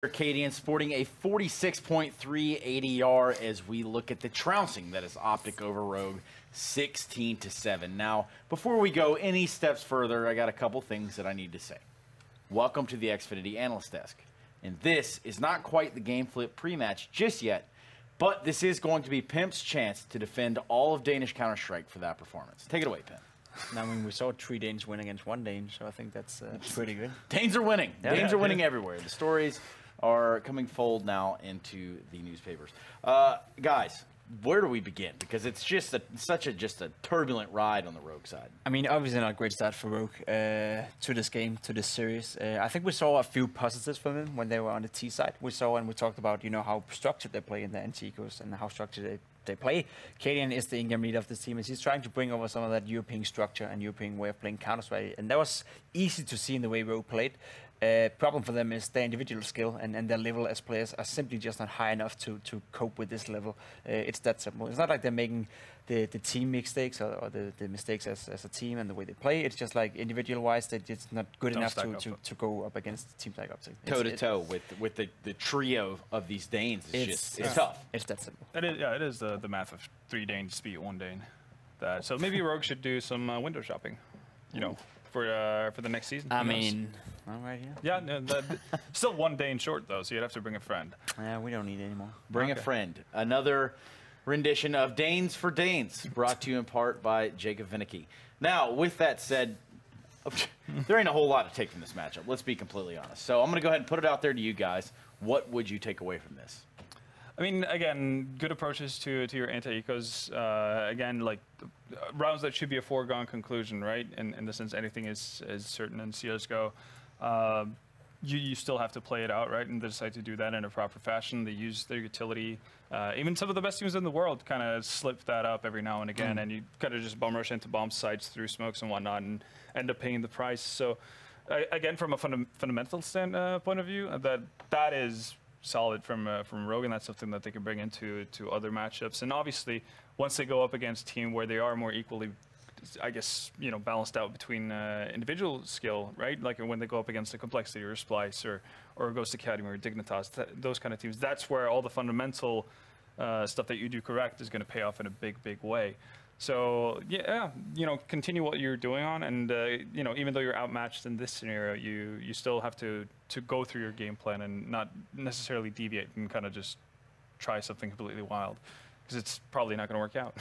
Arcadian sporting a 46.3 ADR as we look at the trouncing that is OpTic over Rogue 16-7. Now, before we go any steps further, I got a couple things that I need to say. Welcome to the Xfinity Analyst Desk. And this is not quite the game flip pre-match just yet, but this is going to be Pimp's chance to defend all of Danish Counter-Strike for that performance. Take it away, Pimp. I mean, we saw 3 Danes win against 1 Dane, so I think that's pretty good. Danes are winning. Yeah. Danes are winning everywhere. The stories are coming fold now into the newspapers. Guys, where do we begin? Because it's just such a turbulent ride on the Rogue side. I mean, obviously not a great start for Rogue to this game, to this series. I think we saw a few positives from them when they were on the T side. We saw and we talked about, you know, how structured they play in the Antigos and how structured they play. Cadian is the in-game leader of this team, and he's trying to bring over some of that European structure and European way of playing Counter-Strike. And that was easy to see in the way Rogue played. Problem for them is their individual skill and their level as players are simply just not high enough to cope with this level. It's that simple. It's not like they're making the team mistakes or the mistakes as a team and the way they play. It's just like individual-wise, they're just not good enough to go up against teams like OpTic. Toe-to-toe with the trio of these Danes. It's tough. It's that simple. It is the math of 3 Danes to beat 1 Dane. So maybe Rogue should do some window shopping, you know, for the next season. I mean, all right, yeah. Yeah, still 1 Dane short though, so you'd have to bring a friend. Yeah, we don't need any more. Bring a friend. Another rendition of Danes for Danes, brought to you in part by Jacob Vinicki. Now, with that said, there ain't a whole lot to take from this matchup. Let's be completely honest. So I'm going to go ahead and put it out there to you guys. What would you take away from this? I mean, again, good approaches to your anti-ecos. Again, like rounds that should be a foregone conclusion, right? In the sense anything is certain in CSGO. You still have to play it out, right? And they decide to do that in a proper fashion. They use their utility. Even some of the best teams in the world kind of slip that up every now and again, and you kind of just bum rush into bomb sites through smokes and whatnot and end up paying the price. So, again, from a fundamental point of view, that is solid from Rogue, and that's something that they can bring into other matchups. And obviously, once they go up against a team where they are more equally, I guess, you know, balanced out between individual skill, right? Like when they go up against a Complexity or a Splice or Ghost Academy or Dignitas, those kind of teams, that's where all the fundamental stuff that you do correct is going to pay off in a big way. So yeah, you know, continue what you're doing on, and you know, even though you're outmatched in this scenario, you still have to go through your game plan and not necessarily deviate and kind of just try something completely wild, because it's probably not going to work out.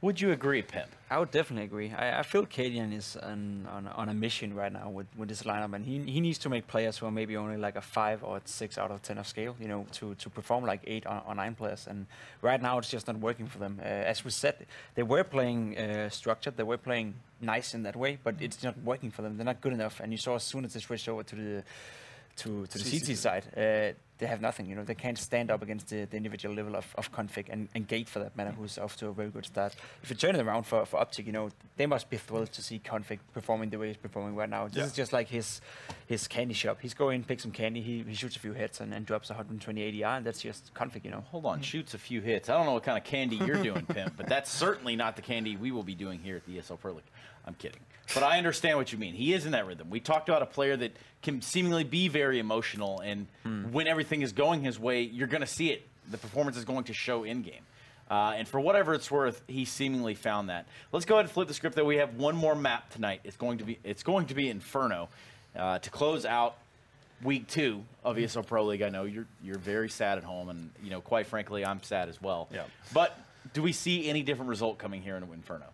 Would you agree, Pimp? I would definitely agree. I feel Cadian is on a mission right now with this lineup, and he needs to make players who are maybe only like a 5 or 6 out of 10 of scale, you know, to perform like 8 or 9 players. And right now it's just not working for them. As we said, they were playing structured, they were playing nice in that way, but it's not working for them. They're not good enough. And you saw as soon as they switched over to the CT side, they have nothing. You know, they can't stand up against the individual level of Config and Gate, for that matter, who's off to a very good start. If you turn it around for OpTic, you know, they must be thrilled to see Config performing the way he's performing right now. This is just like his candy shop. He's going, picks some candy, he shoots a few hits and drops 120 ADR, and that's just Config, you know. Hold on, shoots a few hits. I don't know what kind of candy you're doing, Pimp, but that's certainly not the candy we will be doing here at the ESL Pro League. I'm kidding. But I understand what you mean. He is in that rhythm. We talked about a player that can seemingly be very emotional, and when everything is going his way, you're going to see it. The performance is going to show in-game. And for whatever it's worth, he seemingly found that. Let's go ahead and flip the script, though. We have one more map tonight. It's going to be Inferno to close out week 2 of ESL Pro League. I know you're very sad at home, and you know, quite frankly, I'm sad as well. Yeah. But do we see any different result coming here in Inferno?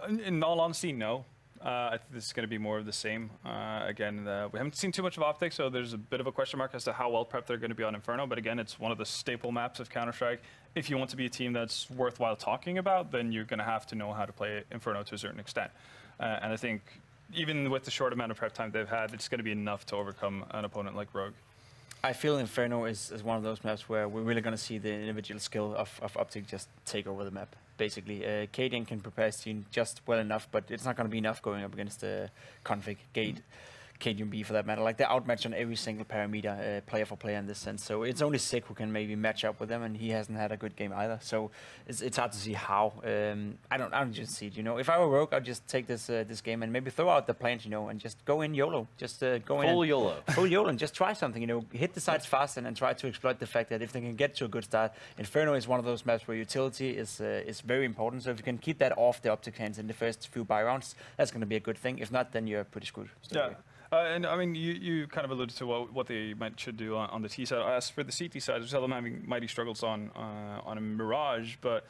In all honesty, no. I think this is going to be more of the same. Again, we haven't seen too much of OpTic, so there's a bit of a question mark as to how well prepped they're going to be on Inferno. But again, it's one of the staple maps of Counter-Strike. If you want to be a team that's worthwhile talking about, then you're going to have to know how to play Inferno to a certain extent. And I think even with the short amount of prep time they've had, it's going to be enough to overcome an opponent like Rogue. I feel Inferno is one of those maps where we're really going to see the individual skill of OpTic just take over the map, basically. Cadian can prepare his team just well enough, but it's not going to be enough going up against the Config, Gate, Cadian B for that matter. Like they're outmatched on every single parameter, player for player in this sense. So it's only Sick who can maybe match up with them, and he hasn't had a good game either. So it's hard to see how. I don't just see it. You know, if I were Rogue, I'd just take this this game and maybe throw out the plant, you know, and just go in YOLO. Just go in full YOLO, full YOLO, and just try something. You know, hit the sides fast and try to exploit the fact that if they can get to a good start, Inferno is one of those maps where utility is very important. So if you can keep that off the OpTic hands in the first few buy rounds, that's going to be a good thing. If not, then you're pretty screwed. Yeah. And I mean, you kind of alluded to what they should do on the T side. As for the CT side, I saw them having mighty struggles on a Mirage, but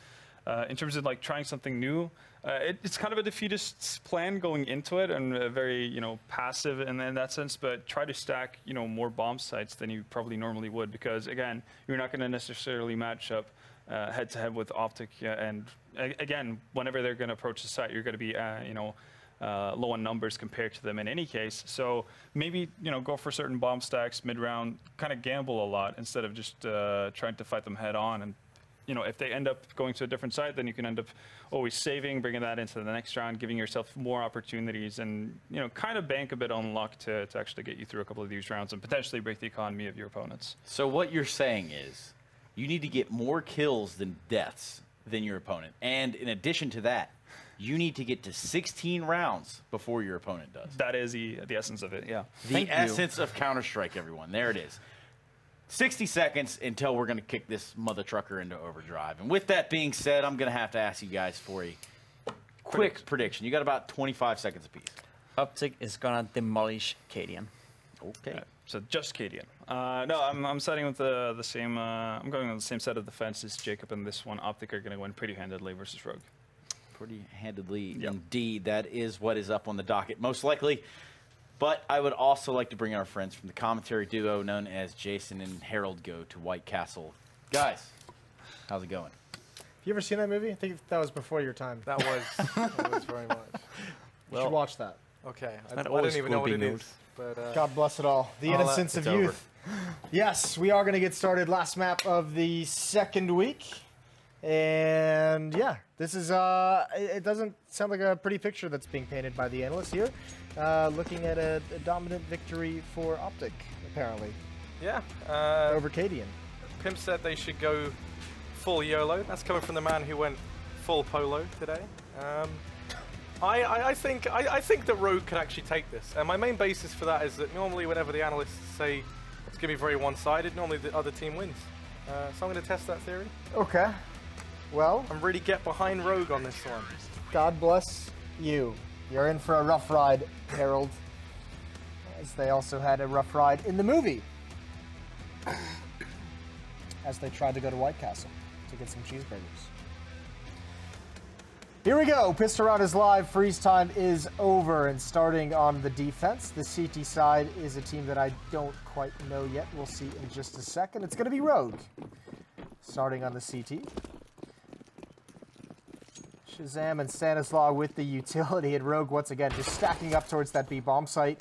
in terms of like trying something new, it's kind of a defeatist plan going into it, and very passive in that sense. But try to stack more bomb sites than you probably normally would, because again, you're not going to necessarily match up head to head with OpTic, and again, whenever they're going to approach the site, you're going to be low on numbers compared to them in any case. So maybe go for certain bomb stacks mid-round, kind of gamble a lot instead of just trying to fight them head on. And if they end up going to a different side, then you can end up always saving, bringing that into the next round, giving yourself more opportunities, and kind of bank a bit on luck to actually get you through a couple of these rounds and potentially break the economy of your opponents. So what you're saying is you need to get more kills than deaths than your opponent, and in addition to that, you need to get to 16 rounds before your opponent does. That is the essence of it, yeah. The essence of Counter-Strike, everyone. There it is. 60 seconds until we're going to kick this mother trucker into overdrive. And with that being said, I'm going to have to ask you guys for a quick prediction. You got about 25 seconds apiece. OpTic is going to demolish Cadian. Okay. So just Cadian. No, I'm siding with the same. I'm going on the same side of the fence as Jacob in this one. OpTic are going to win pretty handedly versus Rogue. Pretty handedly, indeed. That is what is up on the docket, most likely. But I would also like to bring our friends from the commentary duo known as Jason and Harold go to White Castle. Guys, how's it going? You ever seen that movie? I think that was before your time. That was very much. You should watch that. Okay, I Not don't always even know what cool it being is. But, God bless it all. The innocence of youth. Yes, we are going to get started. Last map of the second week. And yeah, this is, it doesn't sound like a pretty picture that's being painted by the analysts here. Looking at a dominant victory for OpTic, apparently. Yeah. Over Cadian. Pimp said they should go full YOLO. That's coming from the man who went full Polo today. I think that Rogue could actually take this. And my main basis for that is that normally whenever the analysts say it's going to be very one-sided, normally the other team wins. So I'm going to test that theory. Okay. Well, I'm really get behind Rogue on this one. God bless you. You're in for a rough ride, Harold. As they also had a rough ride in the movie. As they tried to go to White Castle to get some cheeseburgers. Here we go. Pistol round is live. Freeze time is over. And starting on the defense, the CT side is a team that I don't quite know yet. We'll see in just a second. It's going to be Rogue. Starting on the CT. Shazam and Stanislaw with the utility, and Rogue once again just stacking up towards that B bomb site.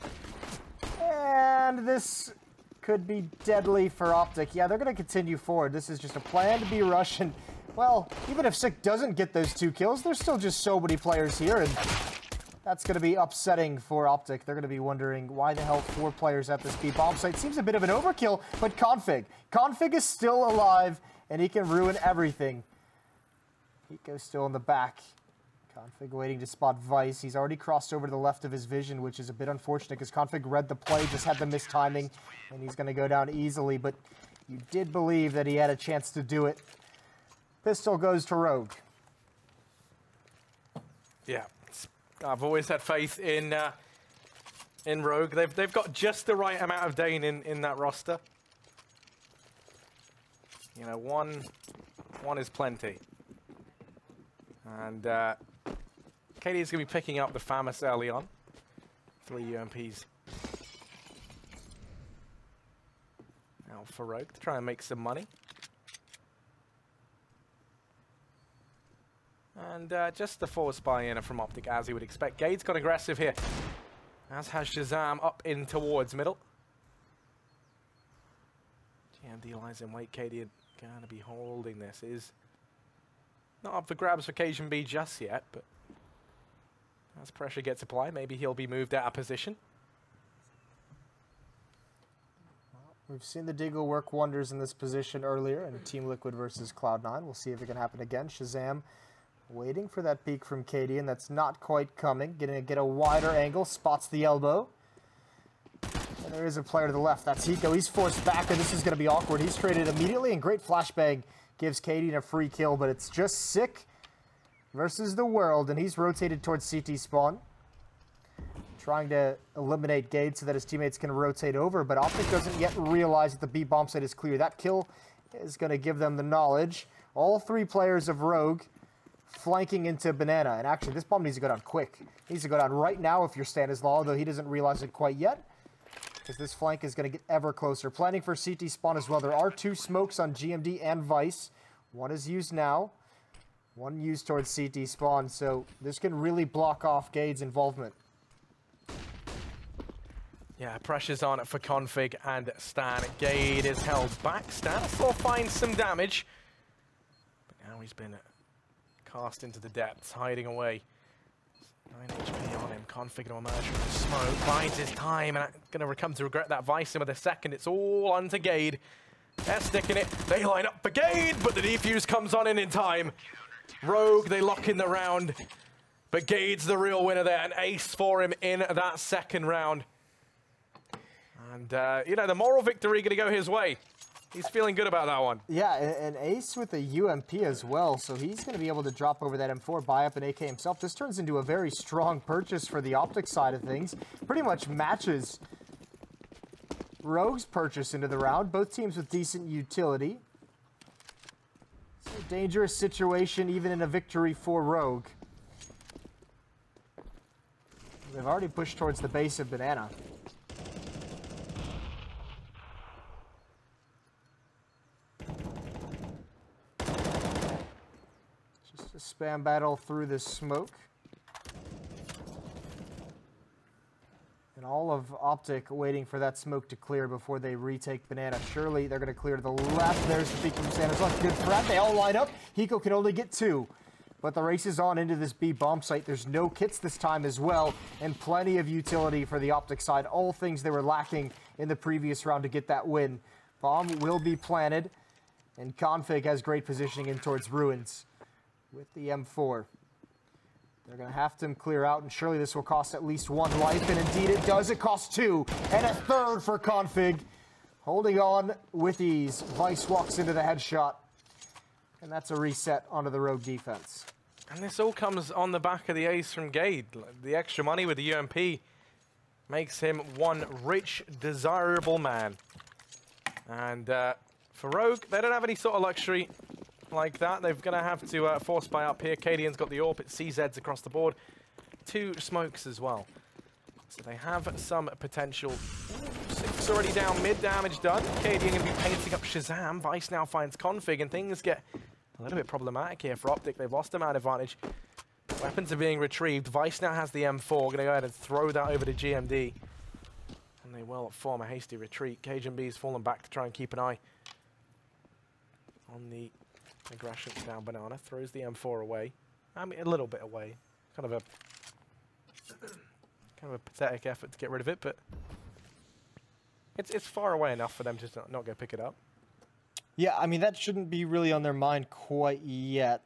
And this could be deadly for OpTic. Yeah, they're going to continue forward. This is just a planned B rush, and well, even if Sick doesn't get those 2 kills, there's still just so many players here, and that's going to be upsetting for OpTic. They're going to be wondering why the hell 4 players at this B bomb site. Seems a bit of an overkill, but Config is still alive, and he can ruin everything. Pico's still in the back. Config waiting to spot Vice. He's already crossed over to the left of his vision, which is a bit unfortunate because Config read the play, just had the missed timing, and he's going to go down easily, but you did believe that he had a chance to do it. Pistol goes to Rogue. Yeah, I've always had faith in Rogue. They've got just the right amount of Dane in that roster. You know, one is plenty. And Katie is going to be picking up the FAMAS early on. 3 UMPs. Now for Rogue to try and make some money. And just the forward spy in from OpTic as he would expect. Gade's got aggressive here. As has Shazam up in towards middle. GMD lies in wait. Katie going to be holding this. Is not up for grabs for Cajun B just yet, but as pressure gets applied, maybe he'll be moved out of position. We've seen the Deagle work wonders in this position earlier in Team Liquid versus Cloud9. We'll see if it can happen again. Shazam waiting for that peek from Katie, and that's not quite coming. Getting to get a wider angle, spots the elbow. And there is a player to the left. That's Hiko. He's forced back, and this is going to be awkward. He's traded immediately, and great flashbang gives Katie a free kill, but it's just Sick versus the world, and he's rotated towards CT spawn. Trying to eliminate Gade so that his teammates can rotate over, but OpTic doesn't yet realize that the B bomb site is clear. That kill is going to give them the knowledge. All three players of Rogue flanking into Banana, and actually this bomb needs to go down quick. It needs to go down right now if you're Stanislaw, although he doesn't realize it quite yet, because this flank is going to get ever closer. Planning for CT spawn as well. There are two smokes on GMD and Vice. One is used now, one used towards CT spawn, so this can really block off Gade's involvement. Yeah, pressure's on for Config and Stan. Gade is held back. Stanislaw finds some damage, but now he's been cast into the depths, hiding away. 9 HP on him. Config to emerge from the smoke, bides his time, and going to come to regret that Vice in with a second. It's all onto Gade. They're sticking it. They line up for Gade, but the defuse comes on in time. Rogue, they lock in the round, but Gade's the real winner there. An ace for him in that second round. And, you know, the moral victory going to go his way. He's feeling good about that one. Yeah, an ace with a UMP as well, so he's going to be able to drop over that M4, buy up an AK himself. This turns into a very strong purchase for the OpTic side of things. Pretty much matches Rogue's purchase into the round. Both teams with decent utility. It's a dangerous situation even in a victory for Rogue. They've already pushed towards the base of Banana. A spam battle through the smoke. And all of OpTic waiting for that smoke to clear before they retake Banana. Surely they're going to clear to the left. There's the peek from Stanislaw. Good threat. They all line up. Hiko can only get two. But the race is on into this B bomb site. There's no kits this time as well. And plenty of utility for the OpTic side. All things they were lacking in the previous round to get that win. Bomb will be planted. And Config has great positioning in towards Ruins with the M4. They're going to have to clear out, and surely this will cost at least one life, and indeed it does. It costs two, and a third for Config. Holding on with ease. Vice walks into the headshot, and that's a reset onto the Rogue defense. And this all comes on the back of the ace from Gade. The extra money with the UMP makes him one rich, desirable man. And for Rogue, they don't have any sort of luxury like that. They're going to have to force buy up here. Cadian's got the AWP. It's CZs across the board. Two smokes as well. So they have some potential. Six already down, mid damage done. Cadian going to be painting up Shazam. Vice now finds Config, and things get a little bit problematic here for OpTic. They've lost a man advantage. Weapons are being retrieved. Vice now has the M4. Going to go ahead and throw that over to GMD. And they will form a hasty retreat. KGMB's fallen back to try and keep an eye on the aggression down. Banana throws the M4 away. I mean, a little bit away. Kind of a pathetic effort to get rid of it, but it's far away enough for them to not go pick it up. Yeah, I mean, that shouldn't be really on their mind quite yet.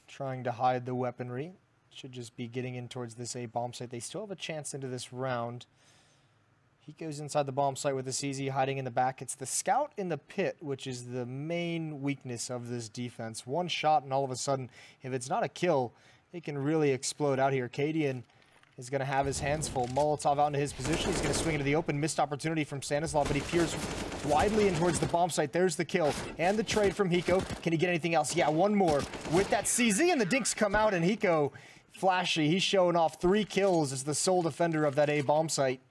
Trying to hide the weaponry. Should just be getting in towards this A bomb site. They still have a chance into this round. He goes inside the bomb site with the CZ hiding in the back. It's the scout in the pit, which is the main weakness of this defense. One shot, and all of a sudden, if it's not a kill, it can really explode out here. Cadian is going to have his hands full. Molotov out into his position. He's going to swing into the open. Missed opportunity from Stanislaw, but he peers widely in towards the bomb site. There's the kill and the trade from Hiko. Can he get anything else? Yeah, one more with that CZ, and the dinks come out, and Hiko, flashy. He's showing off 3 kills as the sole defender of that A bomb site.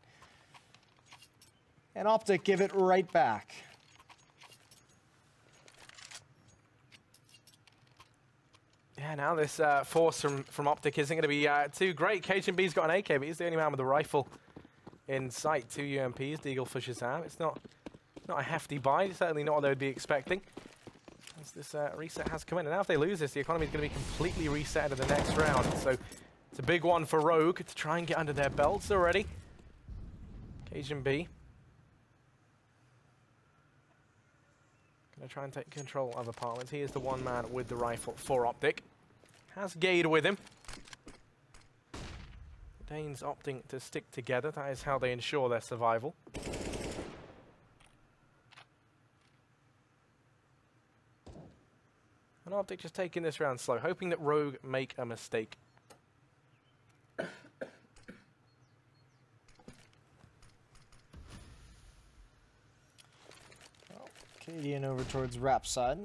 And OpTic give it right back. Yeah, now this force from OpTic isn't going to be too great. KGMB's got an AK, but he's the only man with a rifle in sight. 2 UMPs, Deagle for Shazam. It's not a hefty buy, certainly not what they would be expecting. As this reset has come in, and now if they lose this, the economy is going to be completely reset into the next round. So it's a big one for Rogue to try and get under their belts already. Agent B. Gonna try and take control of apartments. He is the one man with the rifle for OpTic. Has Gade with him. Danes opting to stick together. That is how they ensure their survival. And OpTic just taking this round slow, hoping that Rogue make a mistake. Cadian over towards Rap side.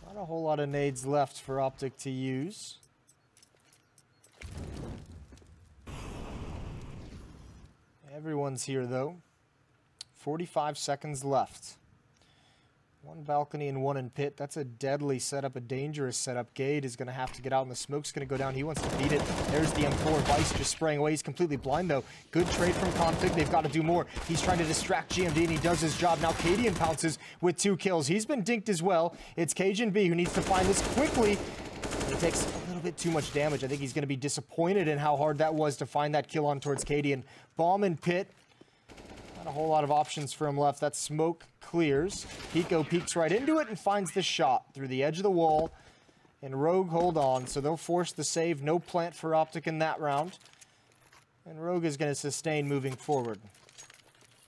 Not a whole lot of nades left for OpTic to use. Everyone's here though. 45 seconds left. One balcony and one in pit. That's a deadly setup, a dangerous setup. Gade is going to have to get out and the smoke's going to go down. He wants to beat it. There's the M4. Vice just spraying away. He's completely blind though. Good trade from Config. They've got to do more. He's trying to distract GMD and he does his job. Now Cadian pounces with 2 kills. He's been dinked as well. It's Cajun B who needs to find this quickly. He takes a little bit too much damage. I think he's going to be disappointed in how hard that was to find that kill on towards Cadian. Bomb in pit. Not a whole lot of options for him left. That smoke clears. Pico peeks right into it and finds the shot through the edge of the wall. And Rogue hold on, so they'll force the save. No plant for OpTic in that round. And Rogue is going to sustain moving forward.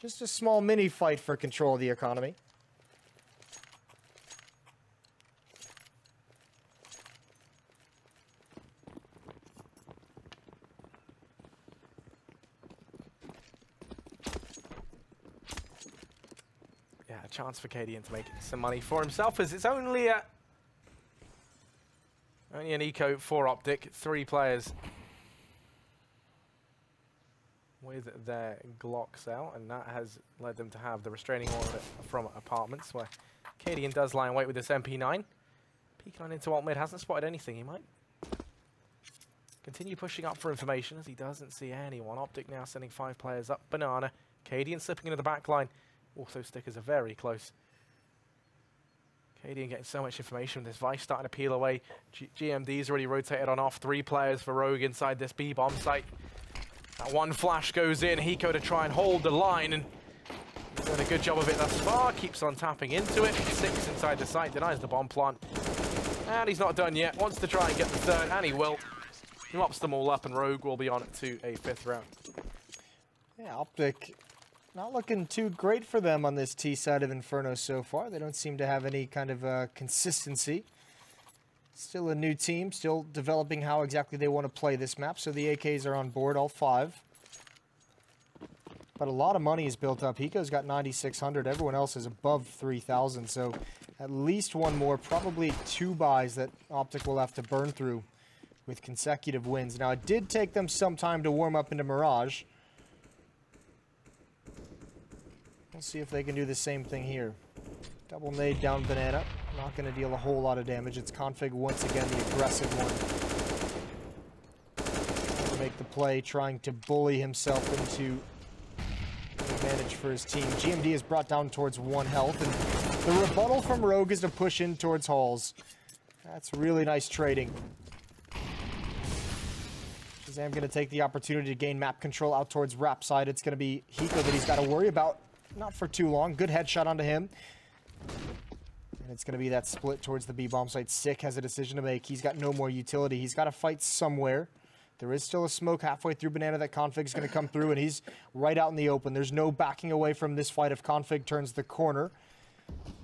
Just a small mini fight for control of the economy. Yeah, a chance for Cadian to make some money for himself, as it's only an eco for OpTic. 3 players with their Glocks out, and that has led them to have the restraining order from apartments, where Cadian does lie in wait with this MP9. Peeking on into alt mid, hasn't spotted anything. He might continue pushing up for information as he doesn't see anyone. OpTic now sending 5 players up. Banana. Cadian slipping into the back line. Also, stickers are very close. Cadian getting so much information. This Vice starting to peel away. GMD's already rotated on off. 3 players for Rogue inside this B-bomb site. That one flash goes in. Hiko to try and hold the line, and he's doing a good job of it thus far. Keeps on tapping into it. 6 inside the site, denies the bomb plant. And he's not done yet. Wants to try and get the 3rd, and he will. He mops them all up, and Rogue will be on to a 5th round. Yeah, OpTic not looking too great for them on this T side of Inferno so far. They don't seem to have any kind of consistency. Still a new team, still developing how exactly they want to play this map. So the AKs are on board, all 5. But a lot of money is built up. Hiko's got 9,600. Everyone else is above 3,000. So at least one more, probably 2 buys that OpTic will have to burn through with consecutive wins. Now, it did take them some time to warm up into Mirage. We'll see if they can do the same thing here. Double nade down Banana. Not going to deal a whole lot of damage. It's Config once again, the aggressive one. Trying to make the play, trying to bully himself into an advantage for his team. GMD is brought down towards 1 health, and the rebuttal from Rogue is to push in towards Halls. That's really nice trading. Shazam going to take the opportunity to gain map control out towards Rap side. It's going to be Hiko that he's got to worry about. Not for too long. Good headshot onto him. And it's going to be that split towards the B-bomb site. Sick has a decision to make. He's got no more utility. He's got to fight somewhere. There is still a smoke halfway through Banana that Config's going to come through, and he's right out in the open. There's no backing away from this fight if Config turns the corner.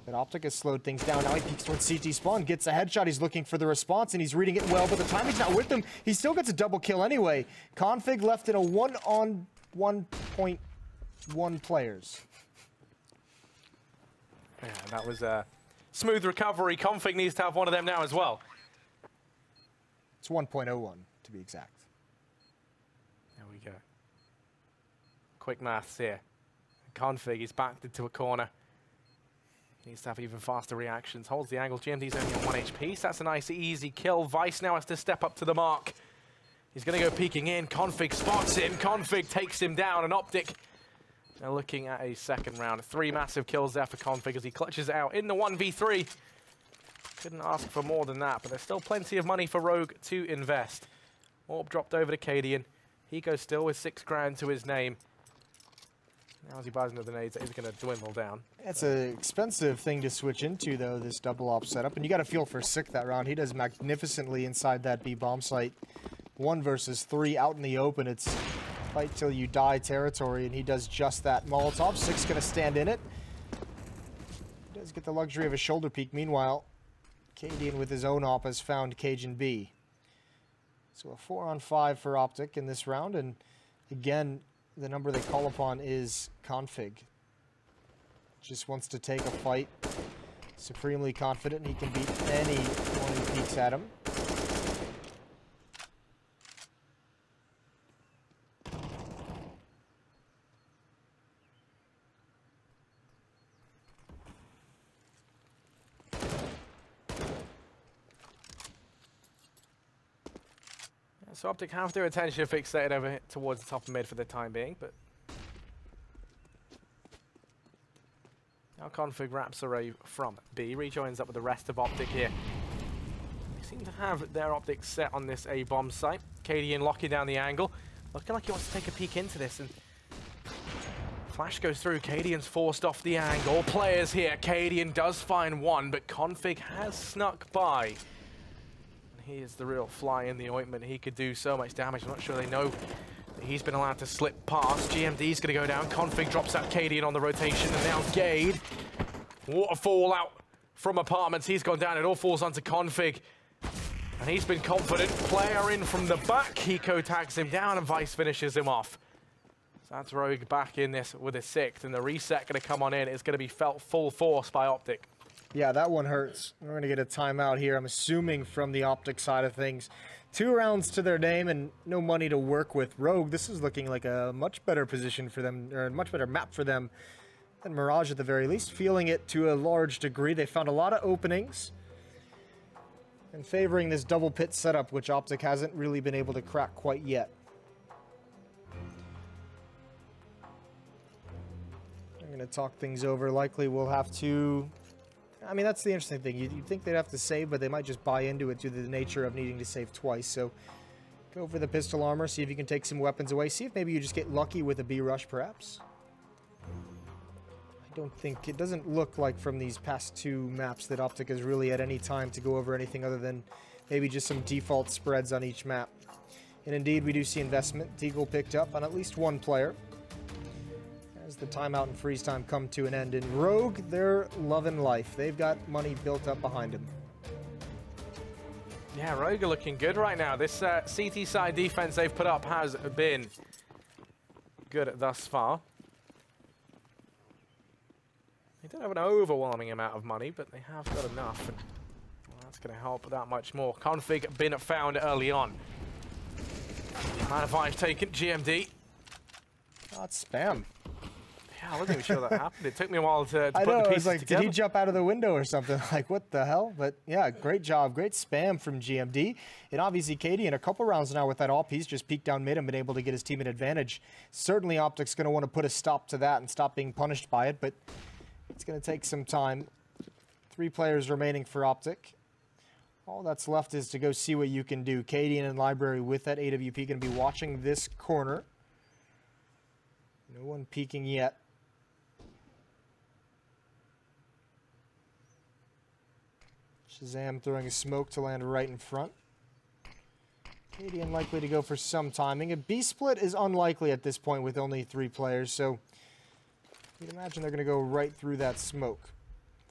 But OpTic has slowed things down. Now he peeks towards CT spawn, gets a headshot. He's looking for the response, and he's reading it well, but the timing's not with him. He still gets a double kill anyway. Config left in a 1-on-1.1 players. Yeah, that was a smooth recovery. Config needs to have one of them now as well. It's 1.01 to be exact. There we go. Quick maths here. Config is backed into a corner. Needs to have even faster reactions. Holds the angle. GMD's only on 1 HP, so that's a nice, easy kill. Vice now has to step up to the mark. He's going to go peeking in. Config spots him. Config takes him down, and OpTic now looking at a 2nd round. 3 massive kills there for Config as he clutches it out in the 1v3. Couldn't ask for more than that, but there's still plenty of money for Rogue to invest. Orb dropped over to Cadian. He goes still with 6 grand to his name. Now as he buys another nades, it's going to dwindle down. It's an expensive thing to switch into, though, this double op setup. And you got to feel for Sick that round. He does magnificently inside that B bomb site. 1 versus 3 out in the open. It's fight till you die territory, and he does just that. Molotov, Sick's going to stand in it. He does get the luxury of a shoulder peek. Meanwhile, Cadian with his own op has found Cajun B. So a 4-on-5 for OpTic in this round, and again, the number they call upon is Config. Just wants to take a fight. Supremely confident he can beat anyone who peeks at him. So OpTic have their attention fixated over towards the top of mid for the time being, but now Config wraps away from B, rejoins up with the rest of OpTic here. They seem to have their optics set on this A bomb site. Cadian locking down the angle, looking like he wants to take a peek into this, and flash goes through. Cadian's forced off the angle. Players here. Cadian does find one, but Config has snuck by. He is the real fly in the ointment. He could do so much damage. I'm not sure they know that he's been allowed to slip past. GMD's going to go down. Config drops out Cadian on the rotation. And now Gade. Waterfall out from apartments. He's gone down. It all falls onto Config. And he's been confident. Player in from the back. Hiko tags him down and Vice finishes him off. So that's Rogue back in this with a 6th. And the reset going to come on in. It's going to be felt full force by OpTic. Yeah, that one hurts. We're going to get a timeout here, I'm assuming, from the OpTic side of things. 2 rounds to their name and no money to work with. Rogue, this is looking like a much better position for them, or a much better map for them than Mirage at the very least. Feeling it to a large degree. They found a lot of openings and favoring this double pit setup, which OpTic hasn't really been able to crack quite yet. I'm going to talk things over. Likely we'll have to... I mean, that's the interesting thing. You'd think they'd have to save, but they might just buy into it due to the nature of needing to save twice. So go for the pistol armor, see if you can take some weapons away. See if maybe you just get lucky with a B rush, perhaps. I don't think... It doesn't look like from these past 2 maps that OpTic has really had any time to go over anything other than maybe just some default spreads on each map. And indeed, we do see investment. Deagle picked up on at least 1 player. As the timeout and freeze time come to an end. In Rogue, they're loving life. They've got money built up behind them. Yeah, Rogue are looking good right now. This CT side defense they've put up has been good thus far. They don't have an overwhelming amount of money, but they have got enough. And, well, that's going to help that much more. Config been found early on. Amount of Vive taken. GMD. Oh, it's spam. Yeah, I wasn't even sure that happened. It took me a while to I put know, the I pieces was like, together. did he jump out of the window or something? Like, what the hell? But yeah, great job. Great spam from GMD. And obviously, Katie, in a couple rounds now with that op, he's just peeked down mid and been able to get his team an advantage. Certainly, OpTic's going to want to put a stop to that and stop being punished by it, but it's going to take some time. 3 players remaining for OpTic. All that's left is to go see what you can do. Katie and Library with that AWP going to be watching this corner. No one peeking yet. Shazam throwing a smoke to land right in front. Katie unlikely to go for some timing. A B split is unlikely at this point with only 3 players, so you'd imagine they're going to go right through that smoke.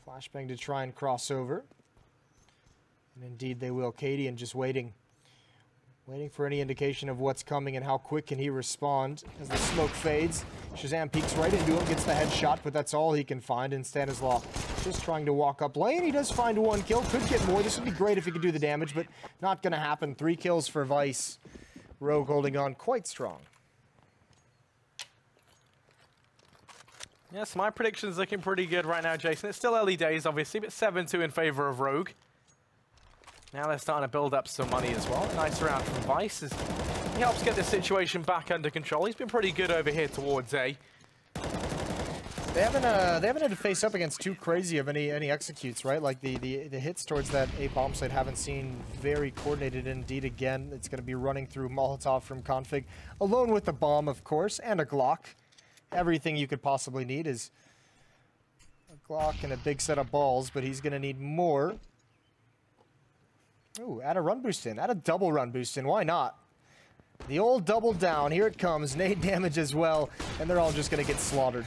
Flashbang to try and cross over. And indeed they will. Katie and just waiting. Waiting for any indication of what's coming and how quick can he respond as the smoke fades. Shazam peeks right into him, gets the headshot, but that's all he can find. And Stanislaw just trying to walk up lane. He does find 1 kill. Could get more. This would be great if he could do the damage, but not going to happen. 3 kills for Vice. Rogue holding on quite strong. Yes, my prediction's looking pretty good right now, Jason. It's still early days, obviously, but 7-2 in favor of Rogue. Now they're starting to build up some money as well. Nice round from Vice as he helps get the situation back under control. He's been pretty good over here towards A. They haven't had to face up against too crazy of any executes, right? Like the hits towards that A bomb site haven't seen very coordinated. Indeed, again, it's going to be running through Molotov from Config, alone with the bomb, of course, and a Glock. Everything you could possibly need is a Glock and a big set of balls, but he's going to need more. Ooh, add a run boost in, add a double run boost in. Why not? The old double down. Here it comes. Nade damage as well, and they're all just going to get slaughtered.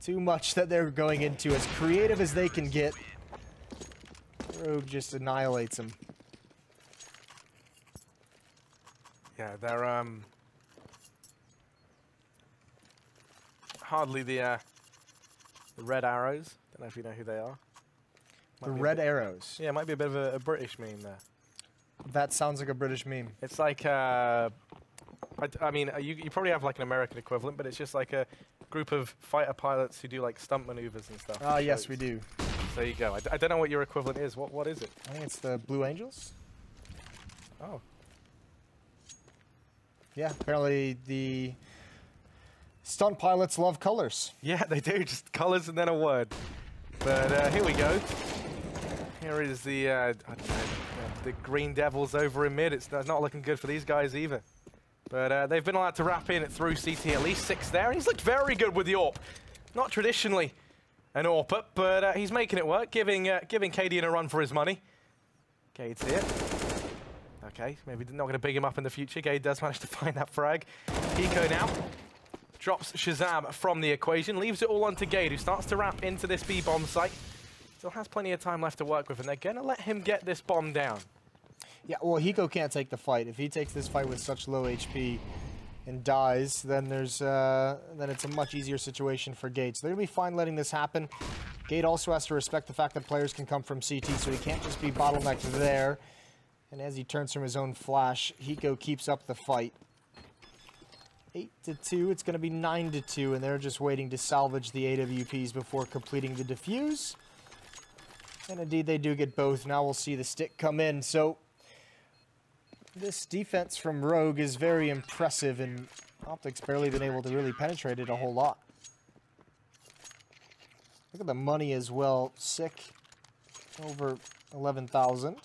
Too much that they're going into, as creative as they can get. Rogue just annihilates him. Yeah, they're hardly the red arrows. Don't know if you know who they are. The red arrows. Yeah, it might be a bit of a British meme there. That sounds like a British meme. It's like, I mean, you probably have like an American equivalent, but it's just like a group of fighter pilots who do like stunt maneuvers and stuff. Ah, yes, we do. So there you go. I don't know what your equivalent is. What is it? I think it's the Blue Angels. Oh. Yeah, apparently the stunt pilots love colors. Yeah, they do. Just colors and then a word. But here we go. Here is the, I don't know, the Green Devils over in mid. It's not looking good for these guys either. But they've been allowed to wrap in through CT, at least 6 there. And he's looked very good with the AWP. Not traditionally an AWPer, but he's making it work, giving KD a run for his money. Gade's here. Okay, maybe not going to big him up in the future. Gade does manage to find that frag. Eco now drops Shazam from the equation, leaves it all onto Gade, who starts to wrap into this B-bomb site. Still has plenty of time left to work with, and they're going to let him get this bomb down. Yeah, well, Hiko can't take the fight. If he takes this fight with such low HP and dies, then it's a much easier situation for Gade. So they're going to be fine letting this happen. Gade also has to respect the fact that players can come from CT, so he can't just be bottlenecked there. And as he turns from his own flash, Hiko keeps up the fight. 8-2, it's going to be 9-2, and they're just waiting to salvage the AWPs before completing the defuse. And indeed, they do get both. Now we'll see the stick come in. So this defense from Rogue is very impressive, and OpTic's barely been able to really penetrate it a whole lot. Look at the money as well. Sick, over 11,000.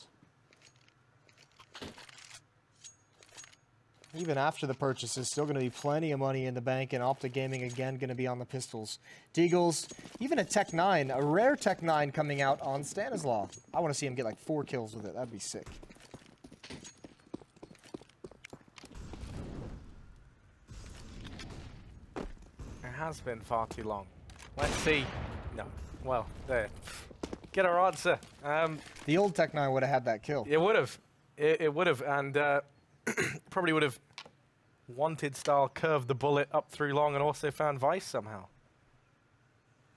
Even after the purchases, still going to be plenty of money in the bank, and OpTic Gaming again going to be on the pistols. Deagles, even a Tech 9, a rare Tech 9 coming out on Stanislaw. I want to see him get like 4 kills with it. That'd be sick. It has been far too long. Let's see. No. Well, there. Get our answer. The old Tech 9 would have had that kill. It would have. It would have, and probably would have wanted style curved the bullet up through long and also found Vice somehow.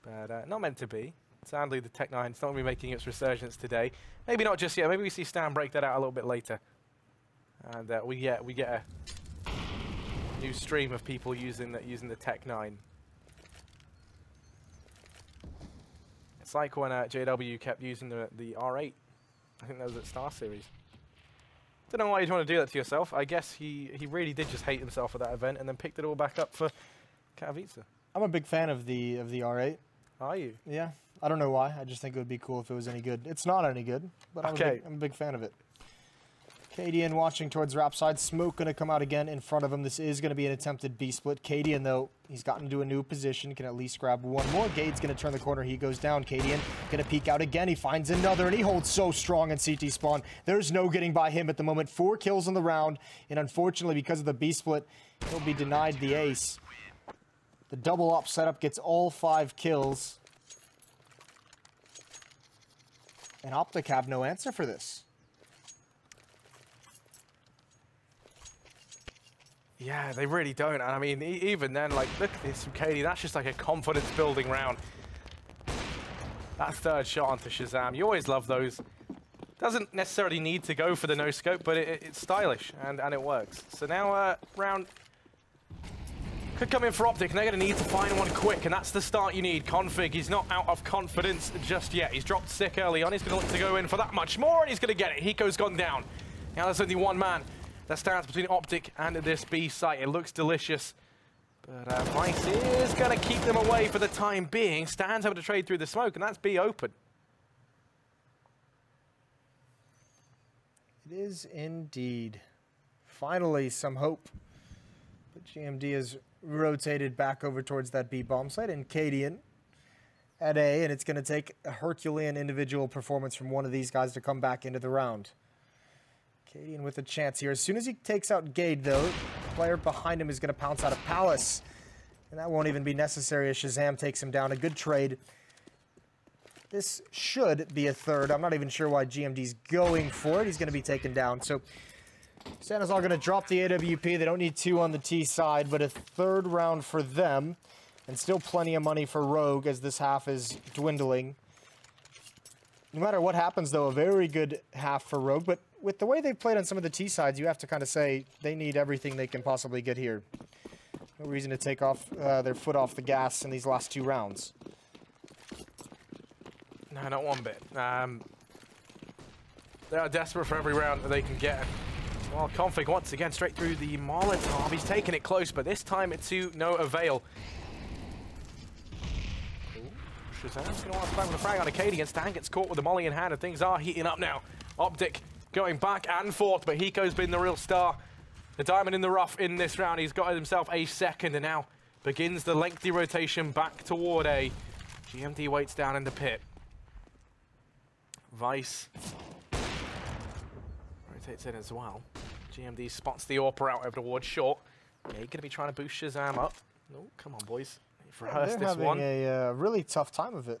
But not meant to be. Sadly, the Tech 9's not going to be making its resurgence today. Maybe not just yet. Maybe we see Stan break that out a little bit later. And we get a new stream of people using the Tech 9. It's like when JW kept using the R8. I think that was at Star Series. Don't know why you'd want to do that to yourself. I guess he really did just hate himself at that event and then picked it all back up for Katowice. I'm a big fan of the R8. Are you? Yeah. I don't know why. I just think it would be cool if it was any good. It's not any good, but I'm a big fan of it. Cadian watching towards Rap side. Smoke going to come out again in front of him. This is going to be an attempted B split. Cadian, though, he's gotten to a new position. Can at least grab one more. Gade's going to turn the corner. He goes down. Cadian going to peek out again. He finds another, and he holds so strong in CT spawn. There's no getting by him at the moment. 4 kills in the round, and unfortunately, because of the B split, he'll be denied the ace. The double op setup gets all 5 kills. And OpTic have no answer for this. Yeah, they really don't. And I mean, even then, like, look at this from Katie. That's just like a confidence-building round. That third shot onto Shazam. You always love those. Doesn't necessarily need to go for the no-scope, but it's stylish, and it works. So now, round could come in for OpTic, and they're going to need to find one quick, and that's the start you need. Config, he's not out of confidence just yet. He's dropped sick early on. He's going to look to go in for that much more, and he's going to get it. Hiko's gone down. Now there's only one man that stands between OpTic and this B site. It looks delicious. But Vice is going to keep them away for the time being. Stan's able to trade through the smoke, and that's B open. It is indeed. Finally, some hope. But GMD has rotated back over towards that B bomb site, and Cadian at A, and it's going to take a Herculean individual performance from one of these guys to come back into the round. Cadian with a chance here. As soon as he takes out Gade, though, the player behind him is going to pounce out of Palace. And that won't even be necessary as Shazam takes him down. A good trade. This should be a third. I'm not even sure why GMD's going for it. He's going to be taken down. So Stanislaw going to drop the AWP. They don't need 2 on the T side, but a third round for them. And still plenty of money for Rogue as this half is dwindling. No matter what happens, though, a very good half for Rogue. But with the way they've played on some of the T sides, you have to kind of say they need everything they can possibly get here. No reason to take off their foot off the gas in these last 2 rounds. No, not one bit. They are desperate for every round that they can get. Well, Config once again straight through the Molotov. He's taken it close, but this time it's to no avail. Shazam's going to want to play with a frag on Acadian. Stan gets caught with the molly in hand, and things are heating up now. OpTic going back and forth, but Hiko's been the real star. The diamond in the rough in this round. He's got himself a second, and now begins the lengthy rotation back toward A. GMD waits down in the pit. Vice rotates in as well. GMD spots the AWP out over towards short. Yeah, he's going to be trying to boost Shazam up. No, come on, boys. You've rehearsed this one. They're having a really tough time of it.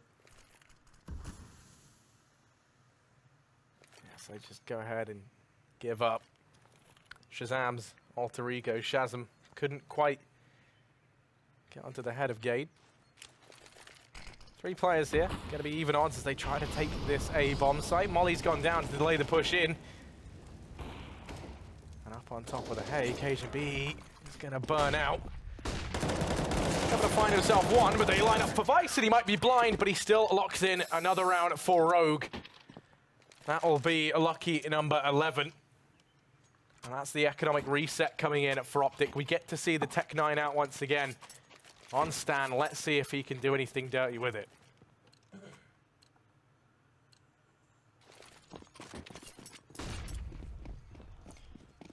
Yeah, so just go ahead and give up. Shazam's alter ego, Shazam, couldn't quite get onto the head of Gade. 3 players here, going to be even odds as they try to take this A bomb site. Molly's gone down to delay the push in. And up on top of the hay, KGB is going to burn out. Able to find himself one, but they line up for Vice, and he might be blind, but he still locks in another round for Rogue. That will be a lucky number 11. And that's the economic reset coming in for OpTic. We get to see the Tech 9 out once again on Stan. Let's see if he can do anything dirty with it.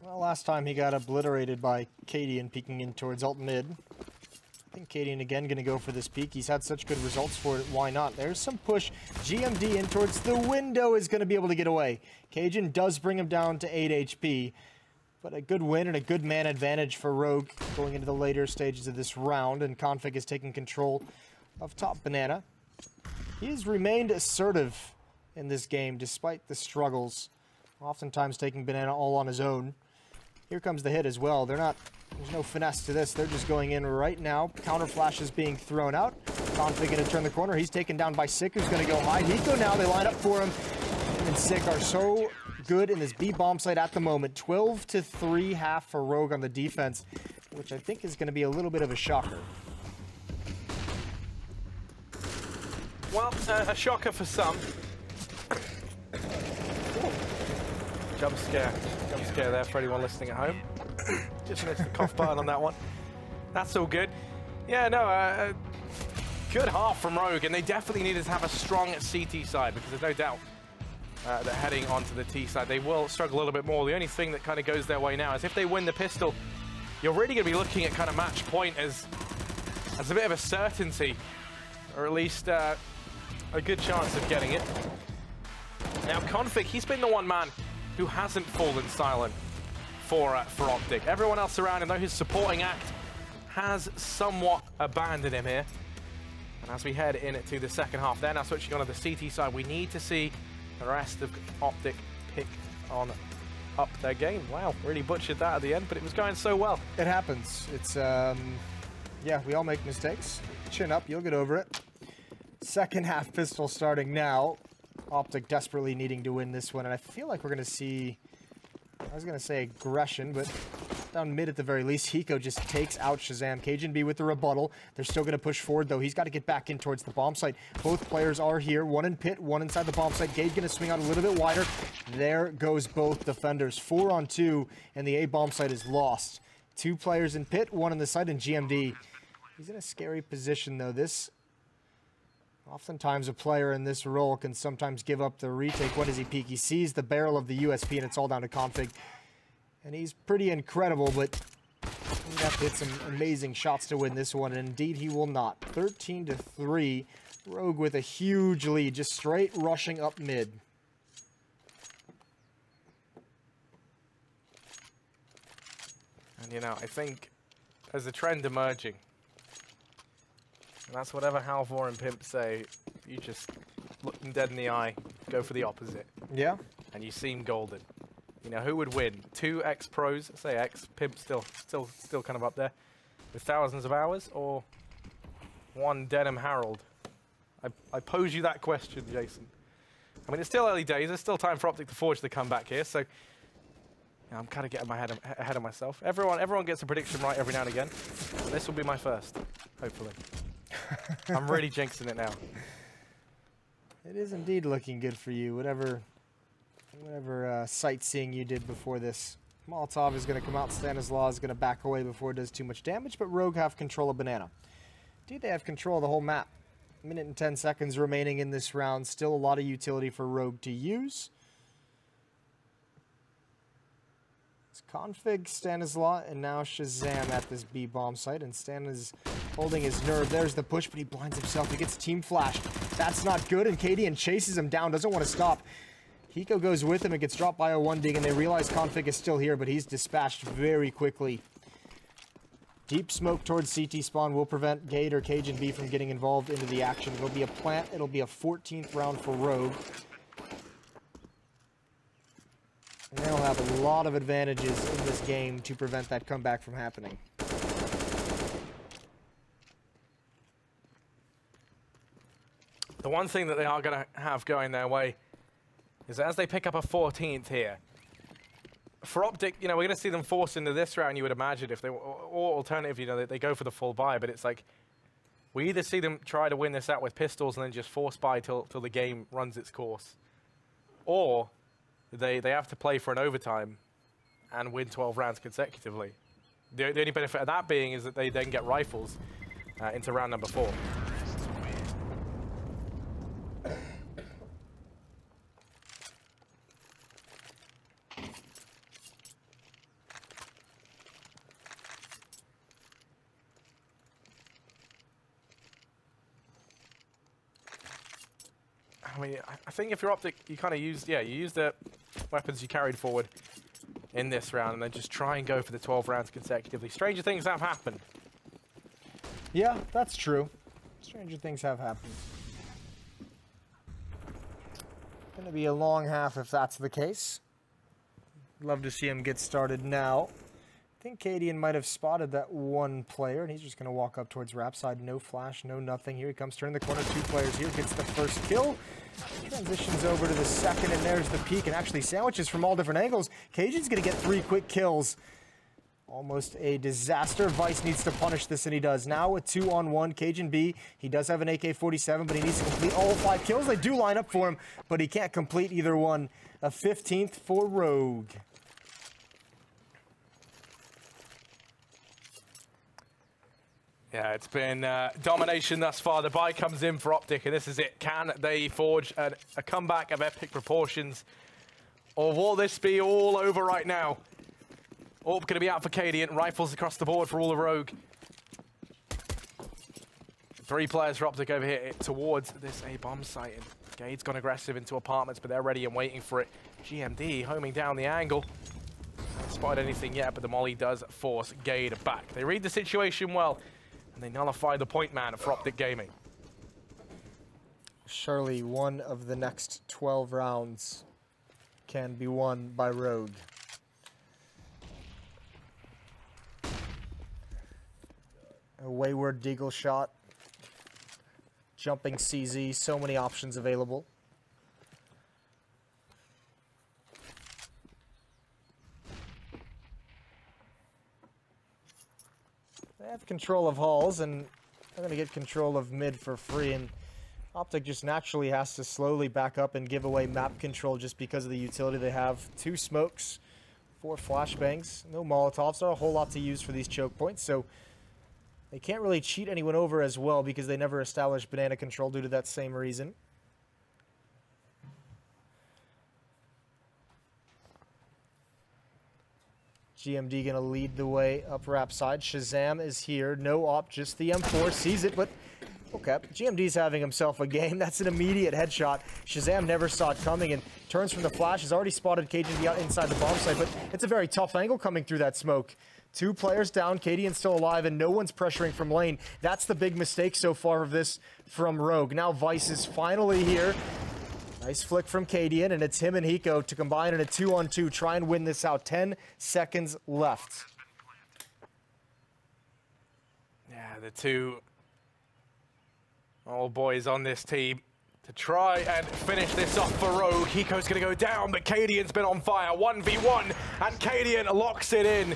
Well, last time he got obliterated by Cadian peeking in towards alt mid. I think Cadian again going to go for this peek. He's had such good results for it. Why not? There's some push. GMD in towards the window is going to be able to get away. Cajun does bring him down to 8 HP. But a good win and a good man advantage for Rogue going into the later stages of this round. And Config is taking control of top Banana. He has remained assertive in this game despite the struggles. Oftentimes taking Banana all on his own. Here comes the hit as well. There's no finesse to this. They're just going in right now. Counter flash is being thrown out. Config going to turn the corner. He's taken down by Sick, who's going to go high. Hiko now, they line up for him. And Sick are so good in this B bomb site at the moment. 12-3 half for Rogue on the defense, which I think is going to be a little bit of a shocker. Well, a shocker for some. Jump scare there for anyone listening at home. Just missed the cough button on that one. That's all good. Yeah, no, good half from Rogue, and they definitely needed to have a strong CT side because there's no doubt that heading onto the T side, they will struggle a little bit more. The only thing that kind of goes their way now is if they win the pistol, you're really going to be looking at kind of match point as a bit of a certainty, or at least a good chance of getting it. Now, Config, he's been the one man who hasn't fallen silent for OpTic. Everyone else around him, though, his supporting act has somewhat abandoned him here. And as we head into the second half, they're now switching on to the CT side. We need to see the rest of OpTic pick on up their game. Wow, really butchered that at the end, but it was going so well. It happens. It's, yeah, we all make mistakes. Chin up, you'll get over it. Second half pistol starting now. OpTic desperately needing to win this one, and I feel like we're going to see, I was going to say aggression, but down mid at the very least. Hiko just takes out Shazam. Cajun B with the rebuttal. They're still going to push forward, though. He's got to get back in towards the bomb site. Both players are here. One in pit, one inside the bomb site. Gage going to swing out a little bit wider. There goes both defenders. 4 on 2, and the A bomb site is lost. 2 players in pit, 1 in the site, and GMD. He's in a scary position, though. Oftentimes a player in this role can sometimes give up the retake. What does he peek? He sees the barrel of the USP, and it's all down to config. And he's pretty incredible, but he'd have to hit some amazing shots to win this one, and indeed he will not. 13-3. Rogue with a huge lead, just straight rushing up mid. And, you know, I think there's a trend emerging. And that's whatever Halvor and Pimp say. You just look them dead in the eye, go for the opposite. Yeah. And you seem golden. You know, who would win? 2 ex-pros, say ex, Pimp still kind of up there, with thousands of hours, or 1 Denim Harold? I pose you that question, Jason. I mean, it's still early days. There's still time for OpTic to forge the comeback here, so I'm kind of getting ahead of myself. Everyone gets a prediction right every now and again. This will be my first, hopefully. I'm really jinxing it now. It is indeed looking good for you. Whatever sightseeing you did before this. Molotov is going to come out. Stanislaw is going to back away before it does too much damage, but Rogue have control of Banana. Indeed, they have control of the whole map. Minute and 10 seconds remaining in this round. Still a lot of utility for Rogue to use. It's Config, Stanislaw, and now Shazam at this B bomb site. And Stan is holding his nerve. There's the push, but he blinds himself. He gets team flashed. That's not good, and Cadian chases him down. Doesn't want to stop. Hiko goes with him and gets dropped by a 1-dig, and they realize Config is still here, but he's dispatched very quickly. Deep smoke towards CT spawn will prevent Gate or Cajun B from getting involved into the action. It'll be a plant. It'll be a 14th round for Rogue. And they'll have a lot of advantages in this game to prevent that comeback from happening. The one thing that they are going to have going their way is that as they pick up a 14th here, for OpTic, you know, we're going to see them force into this round, you would imagine, if they, or alternative, you know, they go for the full buy, but it's like, we either see them try to win this out with pistols and then just force buy till the game runs its course, or they have to play for an overtime and win 12 rounds consecutively. The only benefit of that being is that they then get rifles into round number 4. I mean, I think if you're OpTic, you kind of use, you use the weapons you carried forward in this round and then just try and go for the 12 rounds consecutively. Stranger things have happened. Yeah, that's true. Stranger things have happened. Gonna be a long half if that's the case. Love to see him get started now. I think Cadian might have spotted that 1 player, and he's just going to walk up towards Rap side. No flash, no nothing. Here he comes, turning the corner. 2 players here. Gets the first kill. Transitions over to the second, and there's the peek, and actually sandwiches from all different angles. Cajun's going to get 3 quick kills. Almost a disaster. Vice needs to punish this, and he does. Now with 2-on-1, Cajun B, he does have an AK-47, but he needs to complete all 5 kills. They do line up for him, but he can't complete either one. A 15th for Rogue. Yeah, it's been domination thus far. The buy comes in for OpTic, and this is it. Can they forge a comeback of epic proportions? Or will this be all over right now? Orb going to be out for Cadian. Rifles across the board for all the Rogue. 3 players for OpTic over here towards this A-bomb site. And Gade's gone aggressive into apartments, but they're ready and waiting for it. GMD homing down the angle. Haven't spotted anything yet, but the molly does force Gade back. They read the situation well, and they nullify the point man for OpTic Gaming. Surely one of the next 12 rounds can be won by Rogue. A wayward deagle shot. Jumping CZ, so many options available. They have control of halls, and they're going to get control of mid for free, and OpTic just naturally has to slowly back up and give away map control just because of the utility they have. 2 smokes 4 flashbangs, no Molotovs, not a whole lot to use for these choke points, so they can't really cheat anyone over as well because they never established banana control due to that same reason. GMD gonna lead the way up ramp side. Shazam is here, no op, just the M4, sees it, but okay, GMD's having himself a game. That's an immediate headshot. Shazam never saw it coming and turns from the flash. Has already spotted KDN out inside the bomb site, but it's a very tough angle coming through that smoke. 2 players down, KDN's still alive, and no one's pressuring from lane. That's the big mistake so far of this from Rogue. Now Vice is finally here. Nice flick from KDN, and it's him and Hiko to combine in a 2-on-2, try and win this out. 10 seconds left. Yeah, the 2 old boys on this team to try and finish this off for Rogue. Hiko's going to go down, but KDN's been on fire. 1v1, and KDN locks it in.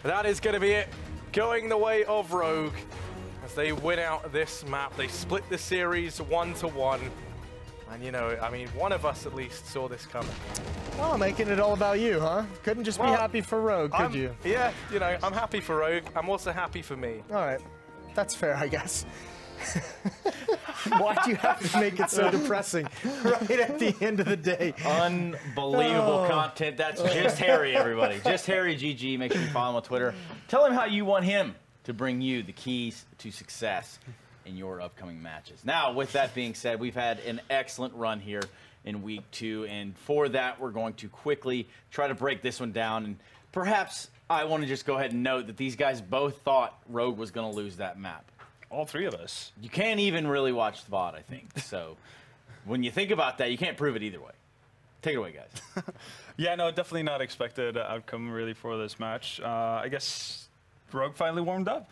That is going to be it, going the way of Rogue as they win out this map. They split the series 1-1. And you know, I mean, one of us at least saw this coming. Oh, making it all about you, huh? Couldn't just be happy for Rogue, could you? Yeah, you know, I'm happy for Rogue. I'm also happy for me. All right. That's fair, I guess. Why do you have to make it so depressing right at the end of the day? Unbelievable content. That's just Harry, everybody. Just Harry GG. Make sure you follow him on Twitter. Tell him how you want him to bring you the keys to success in your upcoming matches. Now, with that being said, we've had an excellent run here in week 2, and for that, we're going to quickly try to break this one down. And perhaps I want to just go ahead and note that these guys both thought Rogue was going to lose that map. All 3 of us. You can't even really watch the VOD, I think. So when you think about that, you can't prove it either way. Take it away, guys. Yeah, no, definitely not expected outcome really for this match. I guess Rogue finally warmed up.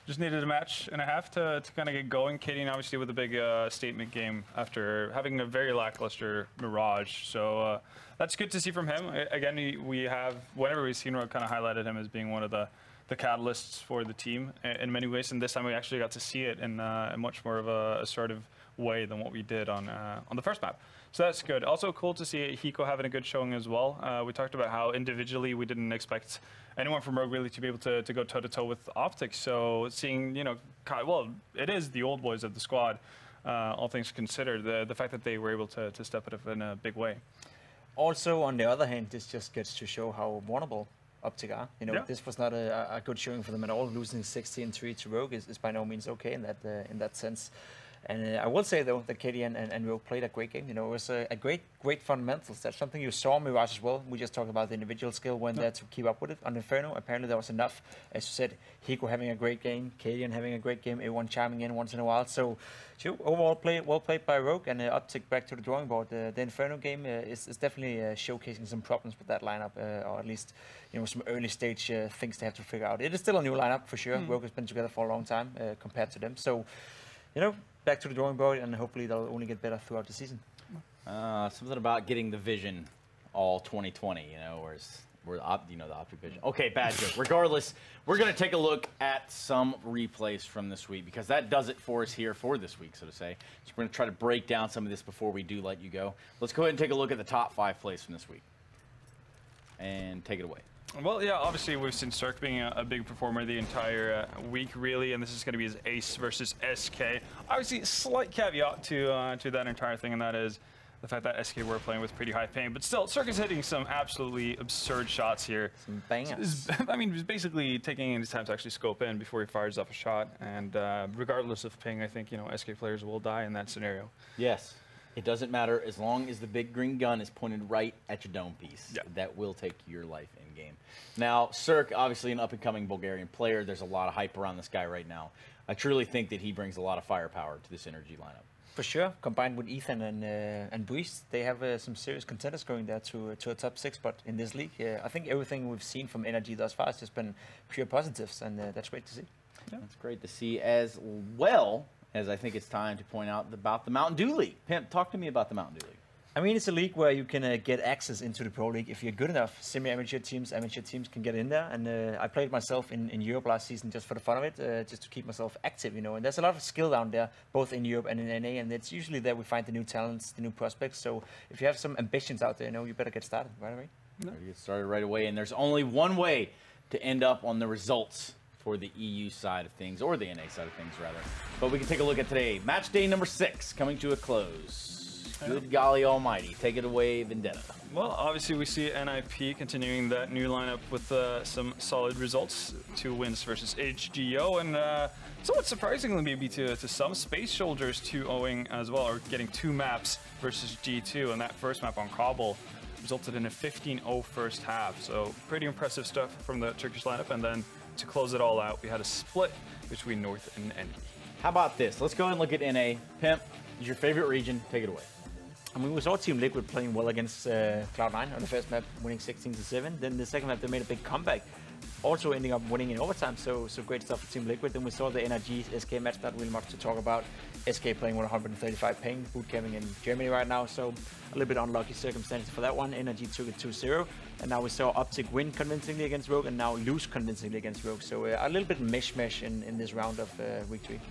Just needed a match and a half to kind of get going. KDN obviously with a big statement game after having a very lackluster Mirage. So that's good to see from him. Again, we have, whenever we've seen Rogue, kind of highlighted him as being one of the catalysts for the team in many ways. And this time we actually got to see it in much more of a assertive way than what we did on the first map. So that's good. Also cool to see Hiko having a good showing as well. We talked about how individually we didn't expect anyone from Rogue really to be able to go toe-to-toe with OpTic. So seeing, you know, well, it is the old boys of the squad, all things considered, the fact that they were able to step it up in a big way. Also, on the other hand, this just gets to show how vulnerable OpTic are. You know, this was not a good showing for them at all. Losing 16-3 to Rogue is by no means okay in that sense. And I will say, though, that KDN and Rogue played a great game. You know, it was a great fundamentals. That's something you saw in Mirage as well. We just talked about the individual skill when there to keep up with it. On Inferno, apparently that was enough. As you said, Hiko having a great game, KDN having a great game, everyone chiming in once in a while. So overall, well played by Rogue, and OpTic back to the drawing board. The Inferno game is definitely showcasing some problems with that lineup, or at least, you know, some early stage things they have to figure out. It is still a new lineup for sure. Rogue has been together for a long time compared to them. So, you know, back to the drawing board, and hopefully they'll only get better throughout the season. Something about getting the vision all 2020, you know, whereas you know, the OpTic vision. Okay, bad joke. Regardless, we're going to take a look at some replays from this week, because that does it for us here for this week, so to say. So we're going to try to break down some of this before we do let you go. Let's go ahead and take a look at the top 5 plays from this week. And take it away. Well, yeah, obviously we've seen Cirque being a big performer the entire week, really, and this is going to be his ace versus SK. Obviously, a slight caveat to that entire thing, and that is the fact that SK were playing with pretty high pain. But still, Cirque is hitting some absolutely absurd shots here. Some bangers. I mean, he's basically taking his time to actually scope in before he fires off a shot, and regardless of ping, I think, you know, SK players will die in that scenario. Yes. It doesn't matter as long as the big green gun is pointed right at your dome piece. Yeah. That will take your life in game. Now, Cirque, obviously an up-and-coming Bulgarian player. There's a lot of hype around this guy right now. I truly think that he brings a lot of firepower to this Energy lineup. For sure, combined with Ethan and Breeze, they have some serious contenders going there to a top 6 spot in this league. I think everything we've seen from Energy thus far has just been pure positives, and that's great to see. Yeah. That's great to see as well. As I think it's time to point out about the Mountain Dew League. Pimp, talk to me about the Mountain Dew League. I mean, it's a league where you can get access into the Pro League if you're good enough. Semi-amateur teams, amateur teams can get in there. And I played myself in Europe last season just for the fun of it, just to keep myself active, you know. And there's a lot of skill down there, both in Europe and in NA. And it's usually there we find the new talents, the new prospects. So if you have some ambitions out there, you know, you better get started right away. Ready to get started right away, and there's only one way to end up on the results for the EU side of things, or the NA side of things, rather. But we can take a look at today. Match day number 6 coming to a close. Good golly almighty. Take it away, Vendetta. Well, obviously we see NIP continuing that new lineup with some solid results. 2 wins versus HGO, and somewhat surprisingly maybe to some, Space Soldiers 2-0ing as well, or getting 2 maps versus G2, and that first map on Kabul resulted in a 15-0 first half. So pretty impressive stuff from the Turkish lineup, and then to close it all out, we had a split between North and NB. How about this? Let's go ahead and look at NA. Pimp, is your favorite region? Take it away. I mean, we saw Team Liquid playing well against Cloud9 on the first map, winning 16-7. Then the second map, they made a big comeback, also ending up winning in overtime. So great stuff for Team Liquid. Then we saw the NRG SK match, not really much to talk about. SK playing 135 ping, boot camping in Germany right now. So a little bit unlucky circumstances for that one. NRG took it 2-0. And now we saw OpTic win convincingly against Rogue and now lose convincingly against Rogue. So a little bit mishmash in this round of week 3.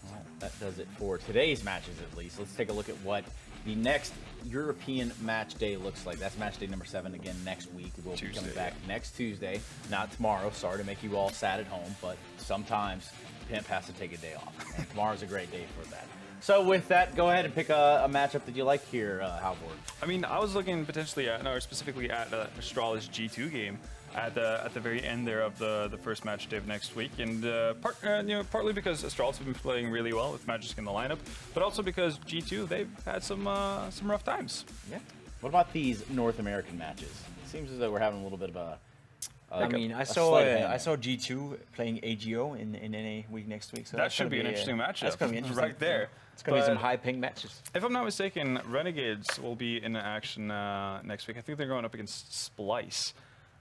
Well, that does it for today's matches, at least. Let's take a look at what the next European match day looks like. That's match day number 7 again next week. We'll be coming back next Tuesday, not tomorrow. Sorry to make you all sad at home, but sometimes Pimp has to take a day off. And tomorrow's a great day for that. So with that, go ahead and pick a matchup that you like here, Halvord. I mean, I was looking potentially at, or specifically at Astralis G2 game at the very end there of the first match day of next week, and partly because Astralis have been playing really well with Magisk in the lineup, but also because G2, they've had some rough times. Yeah. What about these North American matches? It seems as though we're having a little bit of a I saw G2 playing AGO in NA week next week. So that should be an interesting matchup. That's going to be interesting right there. It's going to be some high ping matches. If I'm not mistaken, Renegades will be in action next week. I think they're going up against Splice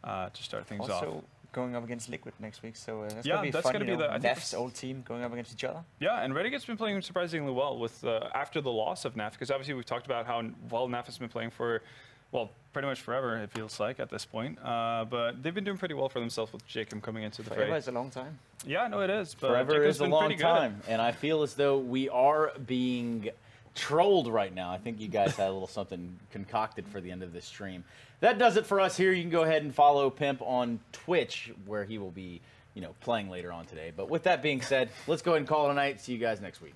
to start things off. Also going up against Liquid next week, so that's yeah, going to be that's fun. Going to be the NAF's old team going up against each other. Yeah, and Renegade's been playing surprisingly well with after the loss of NAF, because obviously we've talked about how well NAF has been playing for, well, pretty much forever, it feels like, at this point. But they've been doing pretty well for themselves with Jacob coming into the fray. Forever is a long time. Yeah, no, it is. But Forever Jacob's is a been long pretty time, and I feel as though we are being trolled right now. I think you guys had a little something concocted for the end of this stream. That does it for us here. You can go ahead and follow Pimp on Twitch, where he will be, playing later on today. But with that being said, let's go ahead and call it a night. See you guys next week.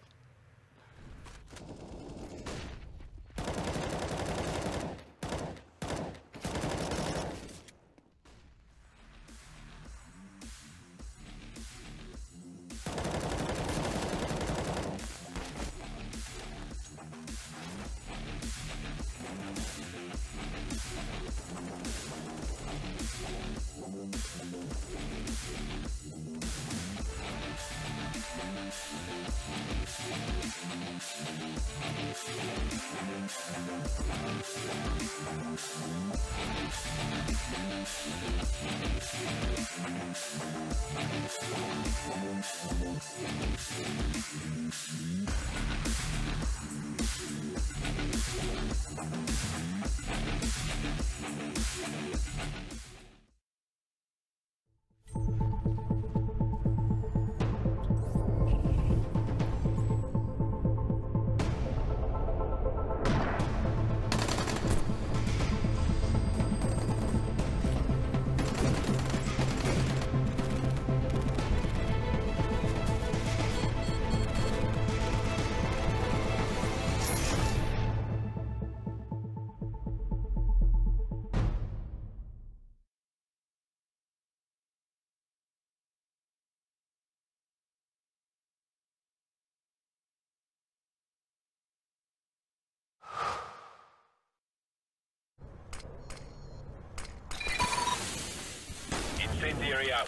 Incendiary out.